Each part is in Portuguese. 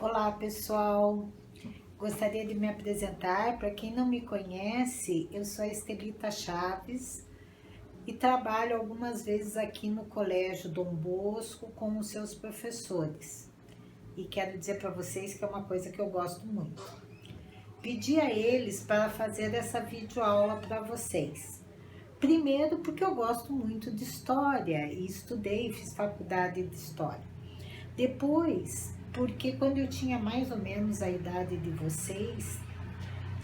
Olá pessoal, gostaria de me apresentar. Para quem não me conhece, eu sou a Estelita Chaves e trabalho algumas vezes aqui no Colégio Dom Bosco com os seus professores. E quero dizer para vocês que é uma coisa que eu gosto muito. Pedi a eles para fazer essa videoaula para vocês. Primeiro porque eu gosto muito de história e estudei, fiz faculdade de história. Depois, porque quando eu tinha mais ou menos a idade de vocês,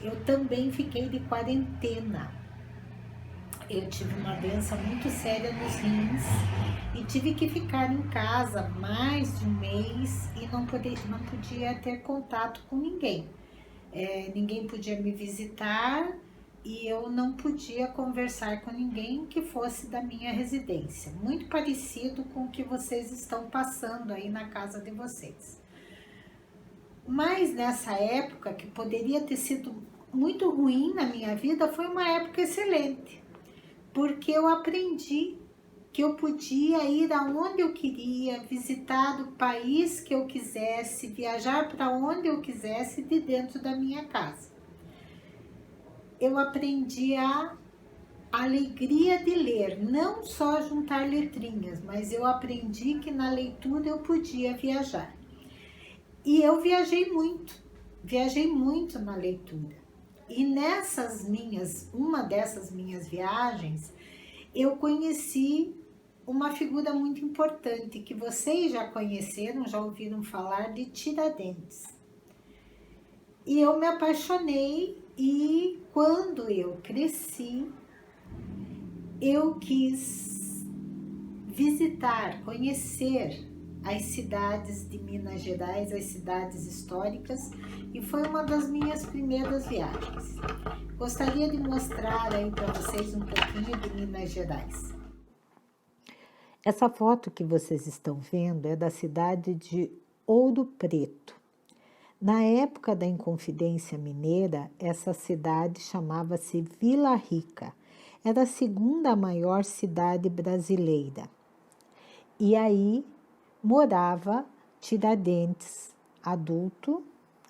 eu também fiquei de quarentena. Eu tive uma doença muito séria nos rins e tive que ficar em casa mais de um mês e não podia ter contato com ninguém. Ninguém podia me visitar e eu não podia conversar com ninguém que fosse da minha residência. Muito parecido com o que vocês estão passando aí na casa de vocês. Mas nessa época, que poderia ter sido muito ruim na minha vida, foi uma época excelente. Porque eu aprendi que eu podia ir aonde eu queria, visitar o país que eu quisesse, viajar para onde eu quisesse de dentro da minha casa. Eu aprendi a alegria de ler, não só juntar letrinhas, mas eu aprendi que na leitura eu podia viajar. E eu viajei muito na leitura. E uma dessas minhas viagens, eu conheci uma figura muito importante que vocês já conheceram, já ouviram falar, de Tiradentes. E eu me apaixonei e quando eu cresci, eu quis visitar, conhecer as cidades de Minas Gerais, as cidades históricas, e foi uma das minhas primeiras viagens. Gostaria de mostrar aí para vocês um pouquinho de Minas Gerais. Essa foto que vocês estão vendo é da cidade de Ouro Preto. Na época da Inconfidência Mineira, essa cidade chamava-se Vila Rica. Era a segunda maior cidade brasileira. E aí morava Tiradentes, adulto,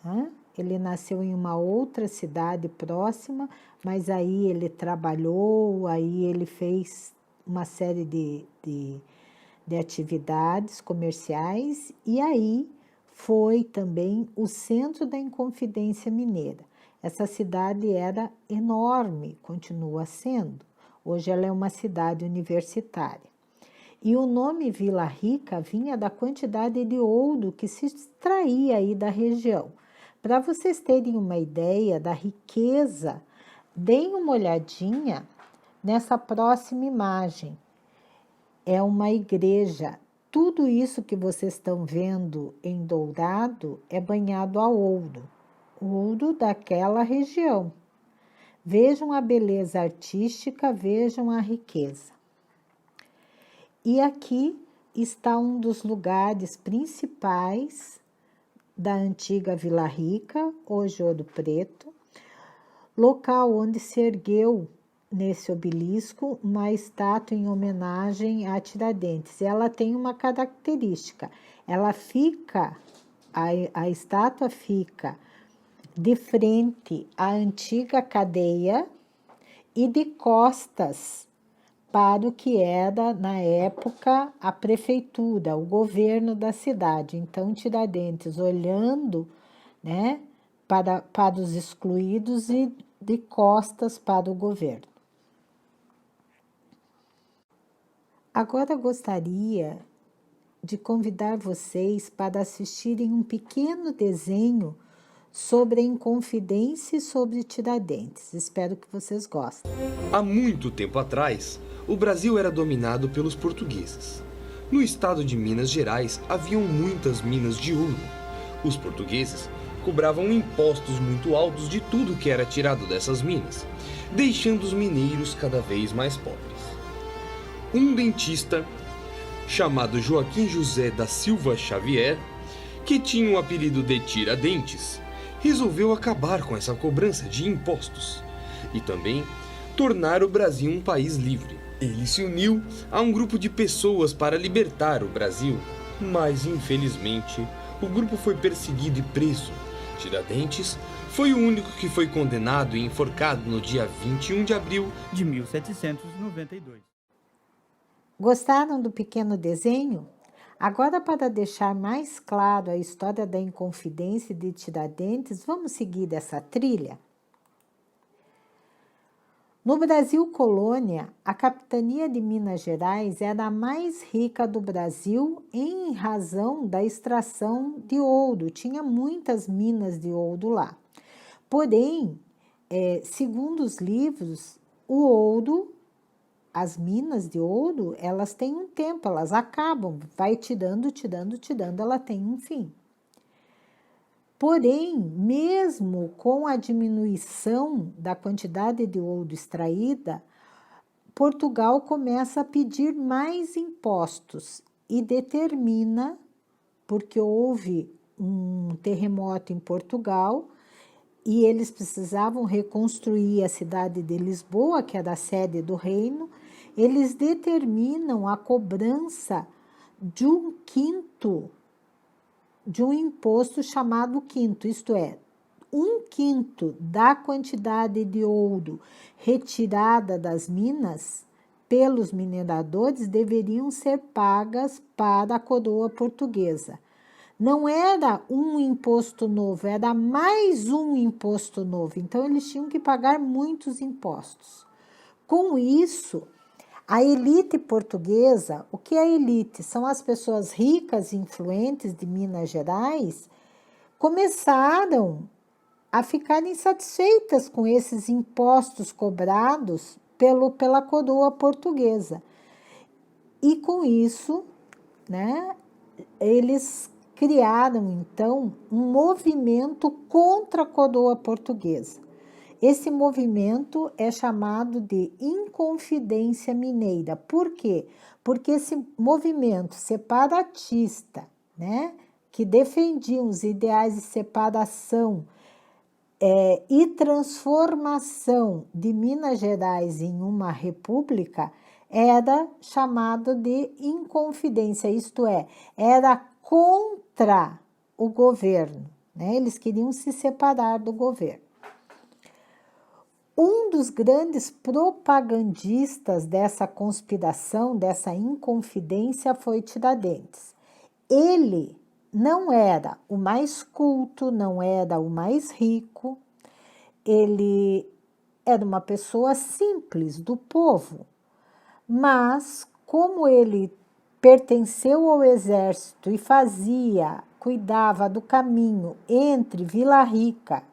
né? Ele nasceu em uma outra cidade próxima, mas aí ele trabalhou, aí ele fez uma série de atividades comerciais e aí foi também o centro da Inconfidência Mineira. Essa cidade era enorme, continua sendo. Hoje ela é uma cidade universitária. E o nome Vila Rica vinha da quantidade de ouro que se extraía aí da região. Para vocês terem uma ideia da riqueza, deem uma olhadinha nessa próxima imagem. É uma igreja. Tudo isso que vocês estão vendo em dourado é banhado a ouro. Ouro daquela região. Vejam a beleza artística, vejam a riqueza. E aqui está um dos lugares principais da antiga Vila Rica, hoje Ouro Preto, local onde se ergueu nesse obelisco uma estátua em homenagem a Tiradentes. Ela tem uma característica, a estátua fica de frente à antiga cadeia e de costas para o que era, na época, a prefeitura, o governo da cidade. Então, Tiradentes olhando, né, para os excluídos e de costas para o governo. Agora gostaria de convidar vocês para assistirem um pequeno desenho sobre a Inconfidência e sobre Tiradentes. Espero que vocês gostem. Há muito tempo atrás, o Brasil era dominado pelos portugueses. No estado de Minas Gerais, haviam muitas minas de ouro. Os portugueses cobravam impostos muito altos de tudo que era tirado dessas minas, deixando os mineiros cada vez mais pobres. Um dentista, chamado Joaquim José da Silva Xavier, que tinha o apelido de Tiradentes, resolveu acabar com essa cobrança de impostos e também tornar o Brasil um país livre. Ele se uniu a um grupo de pessoas para libertar o Brasil, mas infelizmente o grupo foi perseguido e preso. Tiradentes foi o único que foi condenado e enforcado no dia 21 de abril de 1792. Gostaram do pequeno desenho? Agora, para deixar mais claro a história da Inconfidência de Tiradentes, vamos seguir essa trilha? No Brasil colônia, a capitania de Minas Gerais era a mais rica do Brasil em razão da extração de ouro. Tinha muitas minas de ouro lá. Porém, segundo os livros, o ouro, as minas de ouro, elas têm um tempo, elas acabam, vai tirando, ela tem um fim. Porém, mesmo com a diminuição da quantidade de ouro extraída, Portugal começa a pedir mais impostos e determina, porque houve um terremoto em Portugal e eles precisavam reconstruir a cidade de Lisboa, que era a sede do reino, eles determinam a cobrança de 1/5 de um imposto chamado quinto, isto é, 1/5 da quantidade de ouro retirada das minas pelos mineradores deveriam ser pagas para a coroa portuguesa. Não era um imposto novo, era mais um imposto novo. Então, eles tinham que pagar muitos impostos. Com isso, a elite portuguesa, o que é a elite? São as pessoas ricas e influentes de Minas Gerais, começaram a ficar insatisfeitas com esses impostos cobrados pela coroa portuguesa. E com isso, né, eles criaram, então, um movimento contra a coroa portuguesa. Esse movimento é chamado de Inconfidência Mineira. Por quê? Porque esse movimento separatista, né, que defendia os ideais de separação e transformação de Minas Gerais em uma república, era chamado de Inconfidência, isto é, era contra o governo, né? Eles queriam se separar do governo. Um dos grandes propagandistas dessa conspiração, dessa Inconfidência, foi Tiradentes. Ele não era o mais culto, não era o mais rico, ele era uma pessoa simples, do povo, mas como ele pertenceu ao exército e cuidava do caminho entre Vila Rica,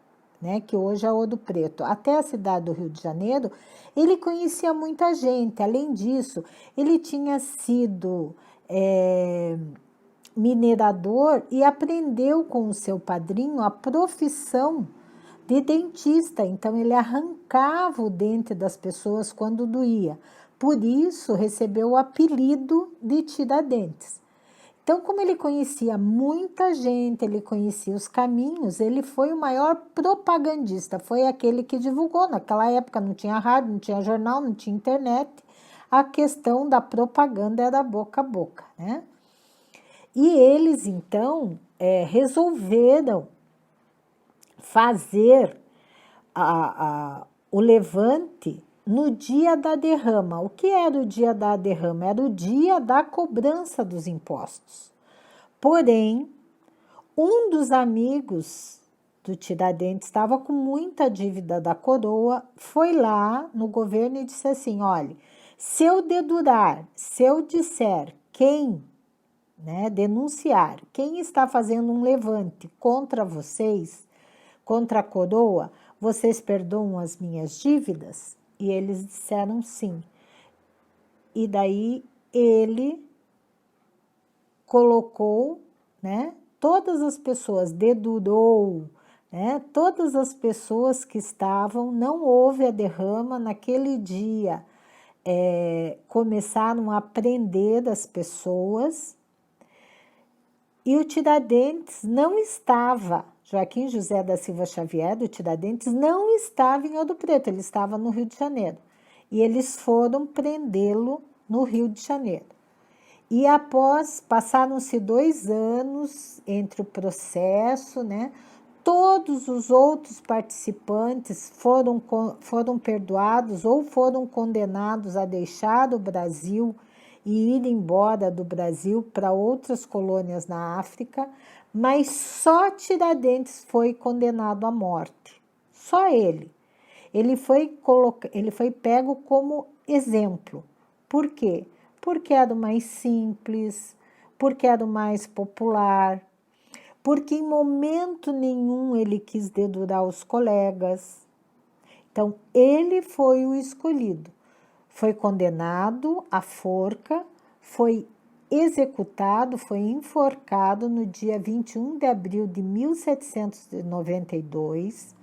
né, que hoje é Ouro Preto, até a cidade do Rio de Janeiro, ele conhecia muita gente. Além disso, ele tinha sido minerador e aprendeu com o seu padrinho a profissão de dentista. Então, ele arrancava o dente das pessoas quando doía. Por isso, recebeu o apelido de Tiradentes. Então, como ele conhecia muita gente, ele conhecia os caminhos, ele foi o maior propagandista, foi aquele que divulgou. Naquela época não tinha rádio, não tinha jornal, não tinha internet, a questão da propaganda era boca a boca, né? E eles, então, resolveram fazer o levante no dia da derrama. O que era o dia da derrama? Era o dia da cobrança dos impostos. Porém, um dos amigos do Tiradentes estava com muita dívida da coroa, foi lá no governo e disse assim: olha, se eu dedurar, se eu disser quem, né, denunciar, quem está fazendo um levante contra vocês, contra a coroa, vocês perdoam as minhas dívidas? E eles disseram sim. E daí ele colocou, né, todas as pessoas, dedurou, né, todas as pessoas que estavam, não houve a derrama naquele dia. Começaram a prender as pessoas e o Tiradentes não estava, Joaquim José da Silva Xavier, do Tiradentes, não estava em Ouro Preto, ele estava no Rio de Janeiro. E eles foram prendê-lo no Rio de Janeiro. E passaram-se 2 anos entre o processo, né? Todos os outros participantes foram perdoados ou foram condenados a deixar o Brasil e ir embora do Brasil para outras colônias na África, mas só Tiradentes foi condenado à morte. Só ele. Ele foi pego como exemplo. Por quê? Porque era o mais simples, porque era o mais popular, porque em momento nenhum ele quis dedurar os colegas. Então, ele foi o escolhido. Foi condenado à forca, foi executado, foi enforcado no dia 21 de abril de 1792.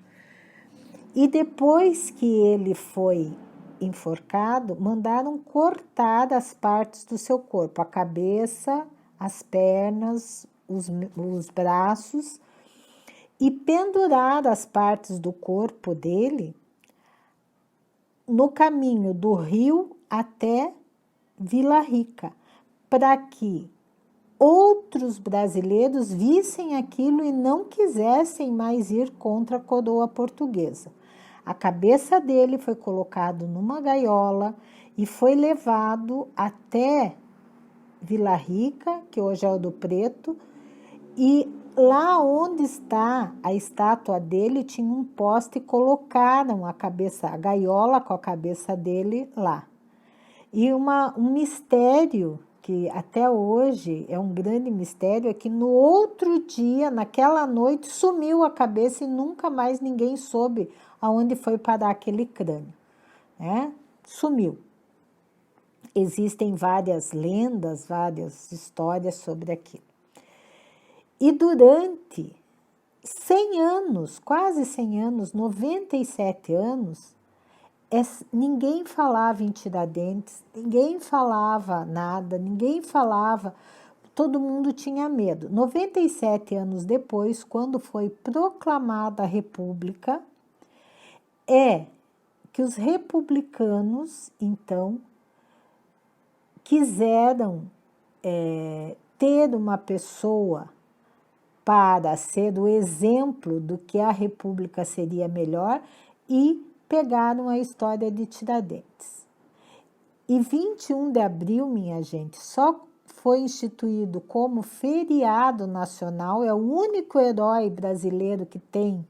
E depois que ele foi enforcado, mandaram cortar as partes do seu corpo, a cabeça, as pernas, os braços, e pendurar as partes do corpo dele no caminho do rio até Vila Rica, para que outros brasileiros vissem aquilo e não quisessem mais ir contra a coroa portuguesa. A cabeça dele foi colocada numa gaiola e foi levado até Vila Rica, que hoje é Ouro Preto, e lá onde está a estátua dele tinha um poste e colocaram a gaiola com a cabeça dele lá. E um mistério que até hoje é um grande mistério é que no outro dia, naquela noite, sumiu a cabeça e nunca mais ninguém soube aonde foi parar aquele crânio, né? Sumiu. Existem várias lendas, várias histórias sobre aquilo. E durante 100 anos, quase 100 anos, 97 anos, ninguém falava em Tiradentes, ninguém falava nada, ninguém falava, todo mundo tinha medo. 97 anos depois, quando foi proclamada a República, que os republicanos, então, quiseram ter uma pessoa para ser o exemplo do que a República seria melhor e pegaram a história de Tiradentes. E 21 de abril, minha gente, só foi instituído como feriado nacional, é o único herói brasileiro que tem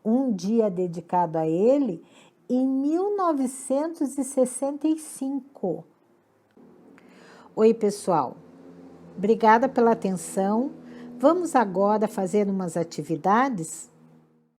um dia dedicado a ele, em 1965. Oi, pessoal. Obrigada pela atenção. Vamos agora fazer umas atividades?